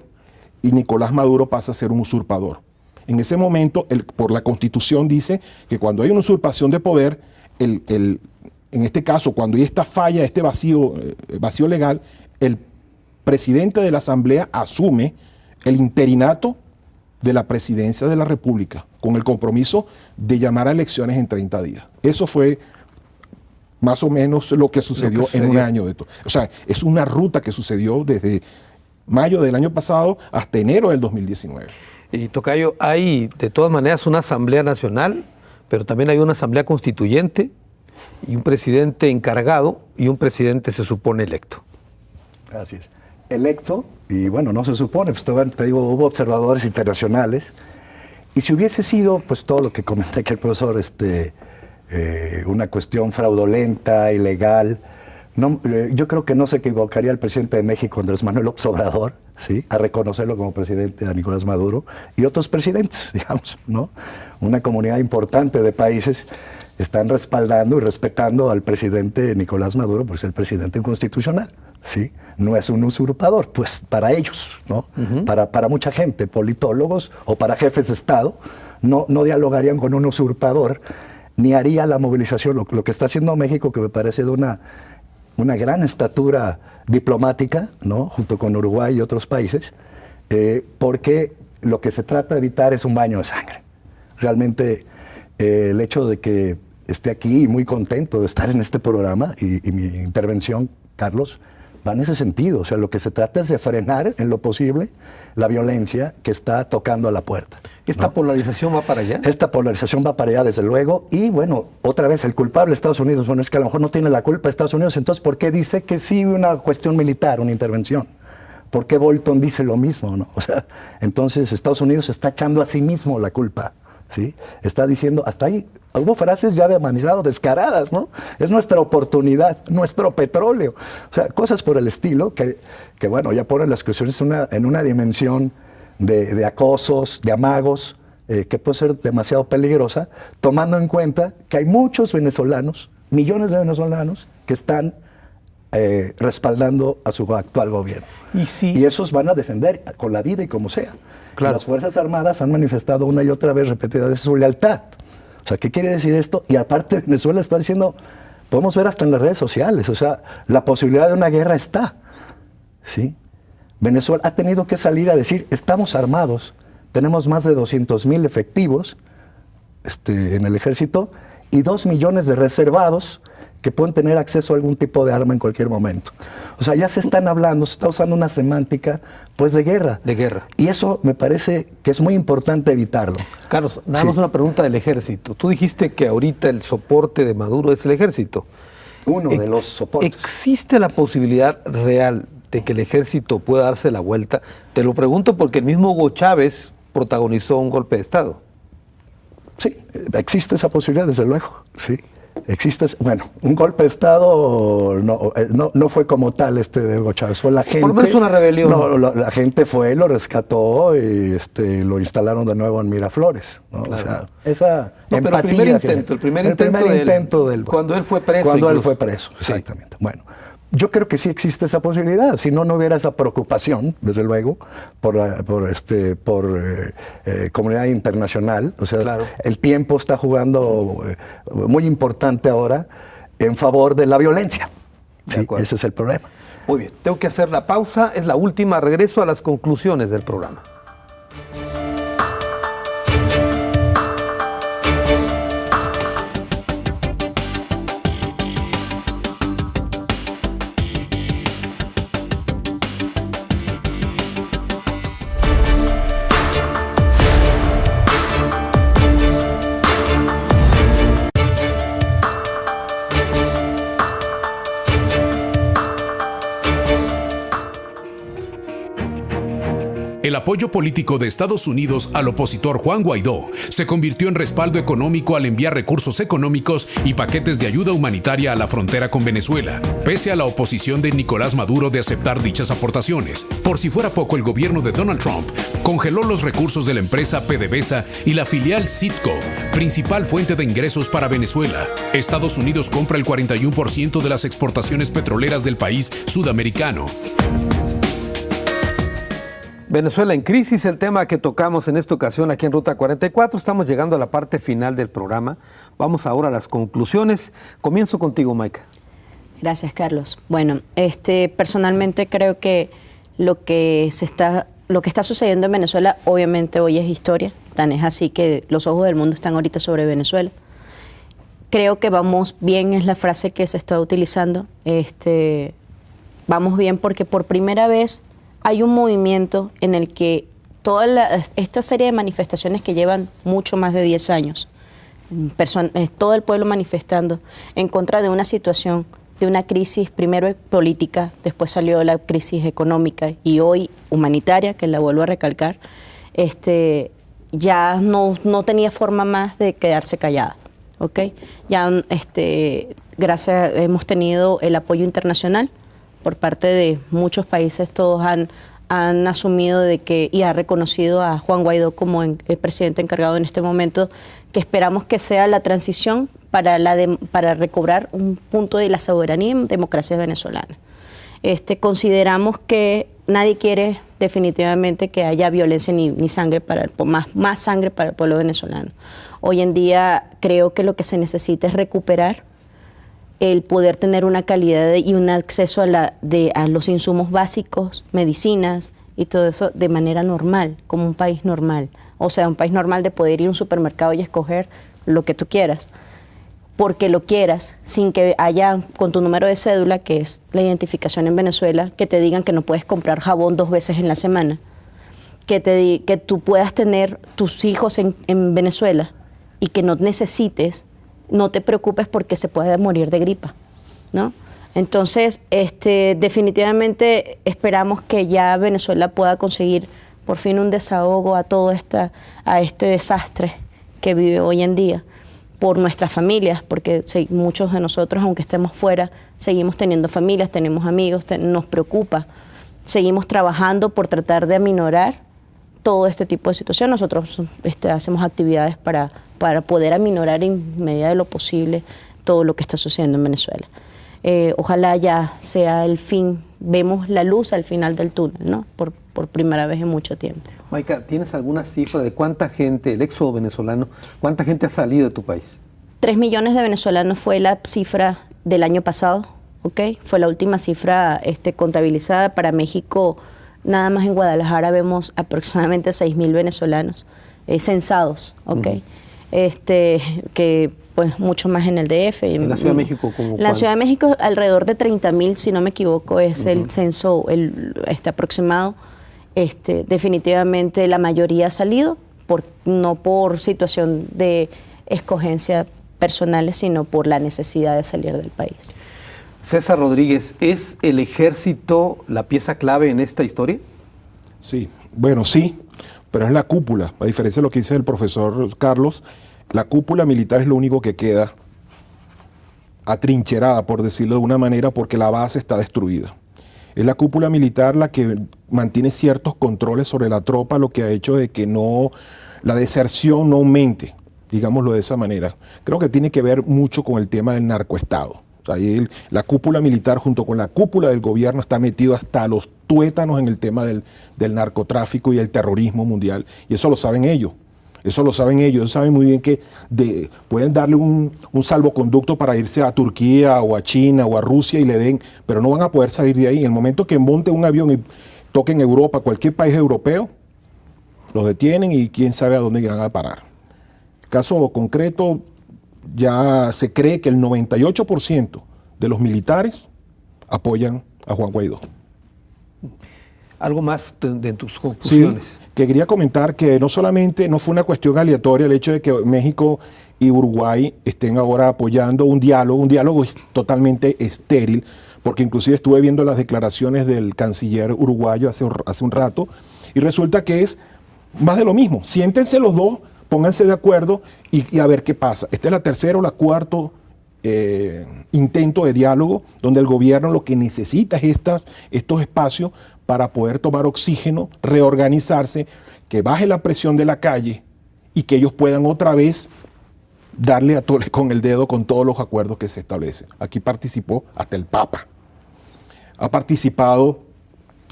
y Nicolás Maduro pasa a ser un usurpador. En ese momento, por la Constitución dice que cuando hay una usurpación de poder, en este caso, cuando hay esta falla, este vacío legal, el presidente de la Asamblea asume el interinato de la presidencia de la República, con el compromiso de llamar a elecciones en 30 días. Eso fue más o menos lo que sucedió en un año de todo. O sea, es una ruta que sucedió desde mayo del año pasado hasta enero del 2019. Y Tocayo, hay de todas maneras una Asamblea Nacional, pero también hay una Asamblea Constituyente y un presidente encargado y un presidente se supone electo. Así es. Electo, y bueno, no se supone, pues te digo, hubo observadores internacionales, y si hubiese sido, pues todo lo que comenté aquí el profesor, una cuestión fraudulenta, ilegal, yo creo que no se equivocaría el presidente de México, Andrés Manuel López Obrador, ¿sí?, a reconocerlo como presidente a Nicolás Maduro, y otros presidentes, digamos, ¿no? Una comunidad importante de países están respaldando y respetando al presidente Nicolás Maduro por ser presidente constitucional, ¿sí? No es un usurpador, pues para ellos, ¿no? Para mucha gente, politólogos o para jefes de Estado, no dialogarían con un usurpador, ni haría la movilización, lo que está haciendo México, que me parece de una gran estatura diplomática, ¿no?, junto con Uruguay y otros países, porque lo que se trata de evitar es un baño de sangre. Realmente el hecho de que esté aquí y muy contento de estar en este programa y mi intervención, Carlos, va en ese sentido. O sea, lo que se trata es de frenar en lo posible la violencia que está tocando a la puerta. ¿Esta polarización va para allá? Esta polarización va para allá, desde luego. Y bueno, otra vez, el culpable de Estados Unidos, bueno, es que a lo mejor no tiene la culpa de Estados Unidos, entonces, ¿por qué dice que sí una cuestión militar, una intervención? ¿Por qué Bolton dice lo mismo, no? O sea, entonces Estados Unidos está echando a sí mismo la culpa, ¿sí? Está diciendo, hasta ahí, hubo frases ya de manera descaradas, ¿no? Es nuestra oportunidad, nuestro petróleo. O sea, cosas por el estilo que bueno, ya ponen las cuestiones en una dimensión de acosos, de amagos, que puede ser demasiado peligrosa, tomando en cuenta que hay muchos venezolanos, millones de venezolanos, que están respaldando a su actual gobierno. Y esos van a defender con la vida y como sea. Claro. Las Fuerzas Armadas han manifestado una y otra vez repetidas veces su lealtad. O sea, ¿qué quiere decir esto? Y aparte Venezuela está diciendo, podemos ver hasta en las redes sociales, o sea, la posibilidad de una guerra está, ¿sí? Venezuela ha tenido que salir a decir, estamos armados, tenemos más de 200,000 efectivos en el ejército y 2 millones de reservados que pueden tener acceso a algún tipo de arma en cualquier momento. O sea, ya se están hablando, se está usando una semántica pues de guerra. De guerra. Y eso me parece que es muy importante evitarlo. Carlos, damos Sí. una pregunta del ejército. Tú dijiste que ahorita el soporte de Maduro es el ejército. Uno de los soportes. ¿Existe la posibilidad real de que el ejército pueda darse la vuelta? Te lo pregunto porque el mismo Hugo Chávez protagonizó un golpe de Estado. Sí, existe esa posibilidad, desde luego, sí. Existe, bueno, un golpe de Estado no fue como tal de Hugo Chávez, fue la gente. Por lo menos una rebelión. No, la gente fue, lo rescató y lo instalaron de nuevo en Miraflores, ¿no? Claro. O sea, esa No, pero empatía. el primer intento de él, cuando él fue preso. Cuando él incluso. fue preso, Sí. exactamente. Bueno, yo creo que sí existe esa posibilidad, si no, no hubiera esa preocupación, desde luego, por comunidad internacional. O sea, Claro. el tiempo está jugando muy importante ahora en favor de la violencia. De Sí, acuerdo. ese es el problema. Muy bien, tengo que hacer la pausa, es la última, regreso a las conclusiones del programa. El apoyo político de Estados Unidos al opositor Juan Guaidó se convirtió en respaldo económico al enviar recursos económicos y paquetes de ayuda humanitaria a la frontera con Venezuela, pese a la oposición de Nicolás Maduro de aceptar dichas aportaciones. Por si fuera poco, el gobierno de Donald Trump congeló los recursos de la empresa PDVSA y la filial Citgo, principal fuente de ingresos para Venezuela. Estados Unidos compra el 41% de las exportaciones petroleras del país sudamericano. Venezuela en crisis, el tema que tocamos en esta ocasión aquí en Ruta 44. Estamos llegando a la parte final del programa. Vamos ahora a las conclusiones. Comienzo contigo, Maika. Gracias, Carlos. Bueno, personalmente creo que lo que está sucediendo en Venezuela obviamente hoy es historia. Tan es así que los ojos del mundo están ahorita sobre Venezuela. Creo que vamos bien, es la frase que se está utilizando. Vamos bien porque por primera vez hay un movimiento en el que esta serie de manifestaciones que llevan mucho más de 10 años, todo el pueblo manifestando en contra de una situación, de una crisis, primero política, después salió la crisis económica y hoy humanitaria, que la vuelvo a recalcar, ya no tenía forma más de quedarse callada. ¿Okay? Ya gracias, hemos tenido el apoyo internacional por parte de muchos países, todos han asumido y ha reconocido a Juan Guaidó como el presidente encargado en este momento, que esperamos que sea la transición para recobrar un punto de la soberanía y democracia venezolana. Consideramos que nadie quiere definitivamente que haya violencia ni sangre más sangre para el pueblo venezolano. Hoy en día creo que lo que se necesita es recuperar el poder tener una calidad y un acceso a los insumos básicos, medicinas y todo eso de manera normal, como un país normal. O sea, un país normal de poder ir a un supermercado y escoger lo que tú quieras, porque lo quieras, sin que haya con tu número de cédula, que es la identificación en Venezuela, que te digan que no puedes comprar jabón 2 veces en la semana, que tú puedas tener tus hijos en Venezuela y que no necesites, no te preocupes porque se puede morir de gripa, ¿no? Entonces, definitivamente esperamos que ya Venezuela pueda conseguir por fin un desahogo a este desastre que vive hoy en día por nuestras familias, porque muchos de nosotros, aunque estemos fuera, seguimos teniendo familias, tenemos amigos, nos preocupa. Seguimos trabajando por tratar de aminorar todo este tipo de situación. Nosotros hacemos actividades para poder aminorar en medida de lo posible todo lo que está sucediendo en Venezuela. Ojalá ya sea el fin, vemos la luz al final del túnel, ¿no? Por primera vez en mucho tiempo. Maika, ¿tienes alguna cifra de cuánta gente, el éxodo venezolano, cuánta gente ha salido de tu país? 3 millones de venezolanos fue la cifra del año pasado, ¿ok? Fue la última cifra contabilizada. Para México, nada más en Guadalajara vemos aproximadamente 6.000 venezolanos censados, ¿ok? Que pues mucho más en el DF. En la Ciudad de México, ¿cómo? La Ciudad de México, alrededor de 30.000, si no me equivoco, es el censo aproximado. Definitivamente la mayoría ha salido, no por situación de escogencia personales, sino por la necesidad de salir del país. César Rodríguez, ¿es el ejército la pieza clave en esta historia? Sí, bueno, sí, pero es la cúpula. A diferencia de lo que dice el profesor Carlos, la cúpula militar es lo único que queda atrincherada, por decirlo de una manera, porque la base está destruida. Es la cúpula militar la que mantiene ciertos controles sobre la tropa, lo que ha hecho de que la deserción no aumente, digámoslo de esa manera. Creo que tiene que ver mucho con el tema del narcoestado. O sea, la cúpula militar junto con la cúpula del gobierno está metido hasta los tuétanos en el tema del narcotráfico y el terrorismo mundial. Y eso lo saben ellos. Eso lo saben ellos. Ellos saben muy bien que pueden darle un salvoconducto para irse a Turquía o a China o a Rusia y le den, pero no van a poder salir de ahí. En el momento que monte un avión y toquen Europa, cualquier país europeo, los detienen y quién sabe a dónde irán a parar. Caso concreto, ya se cree que el 98% de los militares apoyan a Juan Guaidó. ¿Algo más de tus conclusiones? Sí, que quería comentar que no fue una cuestión aleatoria el hecho de que México y Uruguay estén ahora apoyando un diálogo es totalmente estéril, porque inclusive estuve viendo las declaraciones del canciller uruguayo hace un rato, y resulta que es más de lo mismo. Siéntense los dos, pónganse de acuerdo y a ver qué pasa. Esta es la tercera o la cuarta intento de diálogo, donde el gobierno lo que necesita es estos espacios para poder tomar oxígeno, reorganizarse, que baje la presión de la calle y que ellos puedan otra vez darle a tole con el dedo con todos los acuerdos que se establecen. Aquí participó hasta el Papa. Ha participado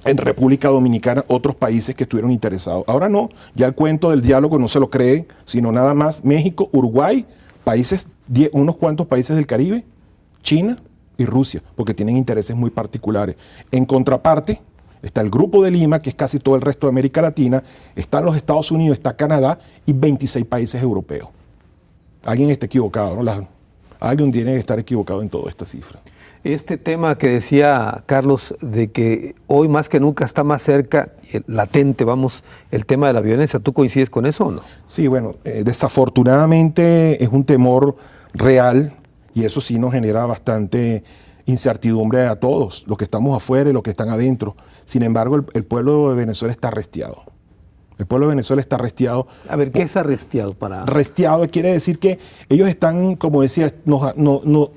en República Dominicana otros países que estuvieron interesados. Ahora no, ya el cuento del diálogo no se lo creen, sino nada más México, Uruguay, unos cuantos países del Caribe, China y Rusia, porque tienen intereses muy particulares. En contraparte, está el Grupo de Lima, que es casi todo el resto de América Latina, están los Estados Unidos, está Canadá y 26 países europeos. Alguien está equivocado, ¿no? Alguien tiene que estar equivocado en toda esta cifra. Este tema que decía Carlos, de que hoy más que nunca está más cerca, latente, el tema de la violencia, ¿tú coincides con eso o no? Sí, bueno, desafortunadamente es un temor real y eso sí nos genera bastante incertidumbre a todos, los que estamos afuera y los que están adentro. Sin embargo, el pueblo de Venezuela está arrestiado. El pueblo de Venezuela está arrestiado. A ver, ¿qué es arrestiado? Arrestiado quiere decir que ellos están, como decía,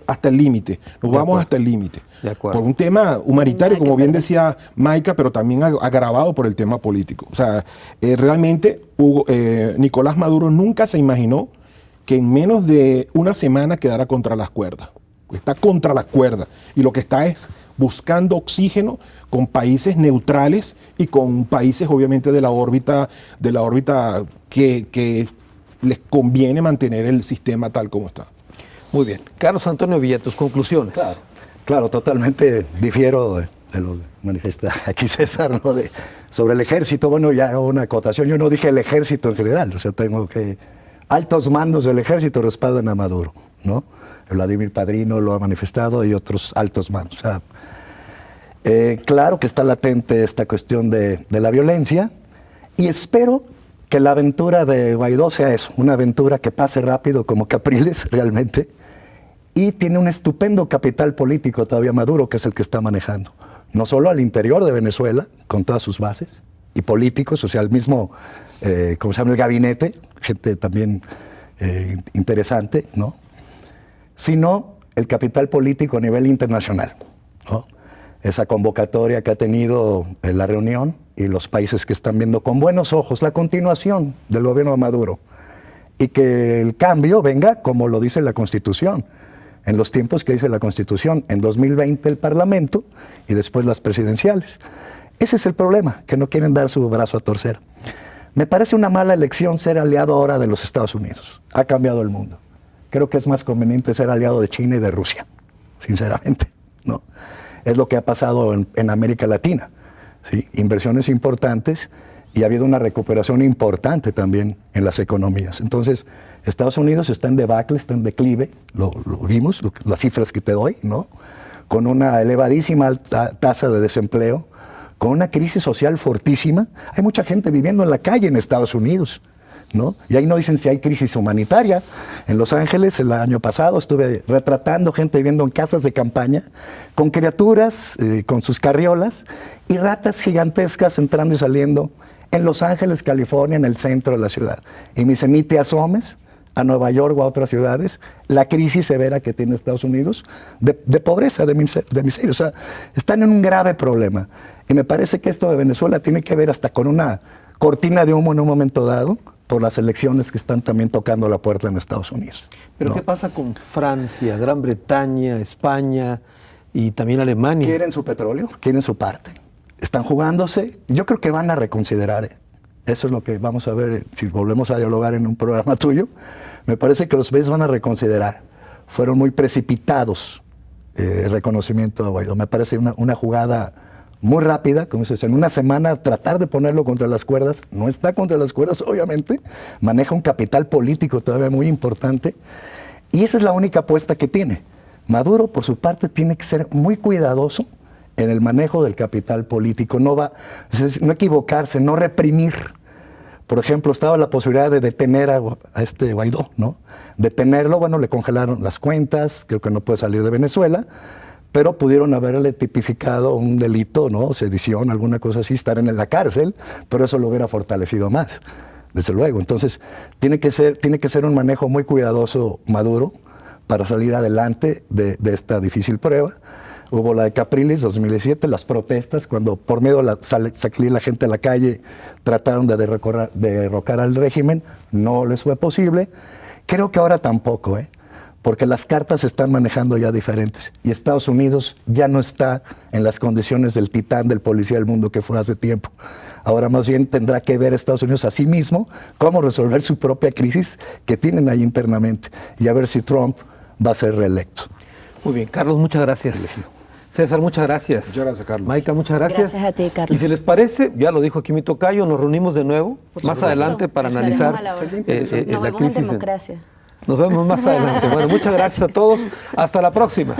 hasta el límite. Nos vamos hasta el límite. Por un tema humanitario, como bien decía Maica, pero también agravado por el tema político. O sea, realmente Nicolás Maduro nunca se imaginó que en menos de una semana quedara contra las cuerdas. Está contra las cuerdas. Y lo que está es buscando oxígeno con países neutrales y con países obviamente de la órbita que les conviene mantener el sistema tal como está. Muy bien. Carlos Antonio Villa, tus conclusiones. Claro, totalmente difiero de lo que manifiesta aquí César, ¿no? Sobre el ejército. Bueno, ya hago una acotación. Yo no dije el ejército en general, o sea, tengo que... Altos mandos del ejército respaldan a Maduro, ¿no? Vladimir Padrino lo ha manifestado y otros altos mandos. O sea, claro que está latente esta cuestión de la violencia y espero que la aventura de Guaidó sea eso, una aventura que pase rápido como Capriles realmente, y tiene un estupendo capital político todavía Maduro, que es el que está manejando, no solo al interior de Venezuela, con todas sus bases, y políticos, o sea, el mismo, ¿cómo se llama?, el gabinete, gente también interesante, ¿no?, sino el capital político a nivel internacional, ¿no? Esa convocatoria que ha tenido la reunión y los países que están viendo con buenos ojos la continuación del gobierno de Maduro y que el cambio venga como lo dice la Constitución, en los tiempos que dice la Constitución, en 2020 el Parlamento y después las presidenciales. Ese es el problema, que no quieren dar su brazo a torcer. Me parece una mala elección ser aliado ahora de los Estados Unidos. Ha cambiado el mundo. Creo que es más conveniente ser aliado de China y de Rusia, sinceramente, ¿no? Es lo que ha pasado en América Latina, ¿sí? Inversiones importantes y ha habido una recuperación importante también en las economías. Entonces, Estados Unidos está en debacle, está en declive, lo vimos, las cifras que te doy, ¿no? Con una elevadísima tasa de desempleo, con una crisis social fortísima. Hay mucha gente viviendo en la calle en Estados Unidos, ¿no? Y ahí no dicen si hay crisis humanitaria. En Los Ángeles, el año pasado, estuve retratando gente viviendo en casas de campaña, con criaturas, con sus carriolas, y ratas gigantescas entrando y saliendo en Los Ángeles, California, en el centro de la ciudad. Y me dice, ni te asomes a Nueva York o a otras ciudades, la crisis severa que tiene Estados Unidos de pobreza, de miseria. O sea, están en un grave problema. Y me parece que esto de Venezuela tiene que ver hasta con una cortina de humo en un momento dado, por las elecciones que están también tocando la puerta en Estados Unidos. ¿Pero ¿no? qué pasa con Francia, Gran Bretaña, España y también Alemania? Quieren su petróleo, quieren su parte. Están jugándose. Yo creo que van a reconsiderar. Eso es lo que vamos a ver si volvemos a dialogar en un programa tuyo. Me parece que los países van a reconsiderar. Fueron muy precipitados el reconocimiento a Guaidó. Me parece una jugada muy rápida, como dices, en una semana tratar de ponerlo contra las cuerdas. No está contra las cuerdas, obviamente. Maneja un capital político todavía muy importante. Y esa es la única apuesta que tiene. Maduro, por su parte, tiene que ser muy cuidadoso en el manejo del capital político. No equivocarse, no reprimir. Por ejemplo, estaba la posibilidad de detener a este Guaidó, ¿no? Detenerlo, bueno, le congelaron las cuentas, creo que no puede salir de Venezuela, pero pudieron haberle tipificado un delito, ¿no? Sedición, alguna cosa así, estar en la cárcel, pero eso lo hubiera fortalecido más, desde luego. Entonces, tiene que ser un manejo muy cuidadoso Maduro para salir adelante de esta difícil prueba. Hubo la de Capriles 2017, las protestas, cuando por miedo salir la gente a la calle, trataron de derrocar al régimen, no les fue posible. Creo que ahora tampoco, porque las cartas se están manejando ya diferentes y Estados Unidos ya no está en las condiciones del titán del policía del mundo que fue hace tiempo. Ahora más bien tendrá que ver Estados Unidos a sí mismo cómo resolver su propia crisis que tienen ahí internamente y a ver si Trump va a ser reelecto. Muy bien, Carlos, muchas gracias. César, muchas gracias. Muchas gracias, Carlos. Maica, muchas gracias. Gracias a ti, Carlos. Y si les parece, ya lo dijo aquí mi tocayo, nos reunimos de nuevo más adelante para analizar Nos la vemos crisis. en democracia. Nos vemos más adelante. Bueno, muchas gracias a todos. Hasta la próxima.